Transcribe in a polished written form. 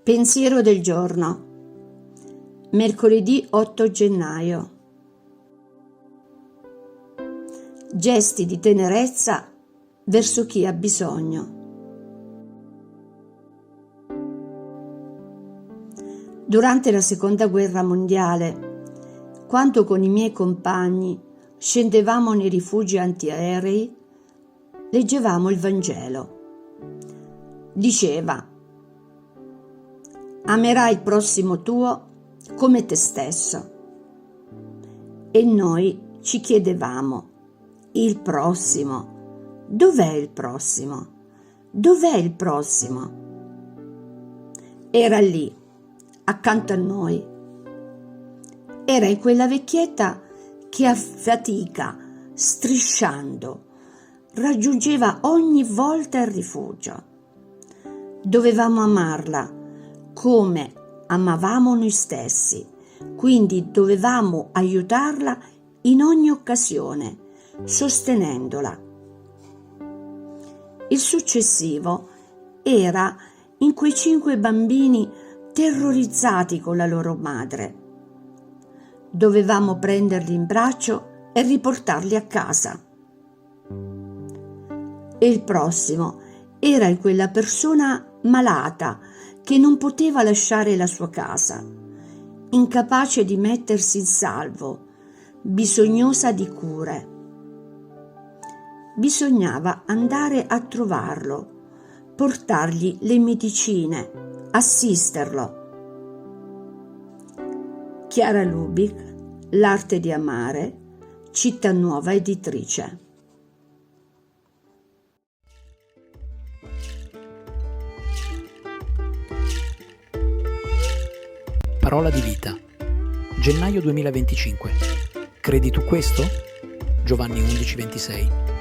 Pensiero del giorno. Mercoledì 8 gennaio. Gesti di tenerezza verso chi ha bisogno. Durante la Seconda Guerra Mondiale, quando con i miei compagni scendevamo nei rifugi antiaerei, leggevamo il Vangelo. Diceva: amerai il prossimo tuo come te stesso. E noi ci chiedevamo: il prossimo? Dov'è il prossimo? Dov'è il prossimo? Era lì, accanto a noi. Era in quella vecchietta che a fatica, strisciando, raggiungeva ogni volta il rifugio. Dovevamo amarla come amavamo noi stessi, quindi dovevamo aiutarla in ogni occasione, sostenendola. Il successivo era in quei 5 bambini terrorizzati con la loro madre. Dovevamo prenderli in braccio e riportarli a casa. E il prossimo era in quella persona malata che non poteva lasciare la sua casa, incapace di mettersi in salvo, bisognosa di cure. Bisognava andare a trovarlo, portargli le medicine, assisterlo. Chiara Lubick, L'arte di amare, Cittanuova Editrice. Parola di vita. Gennaio 2025. Credi tu questo? Giovanni 11:26.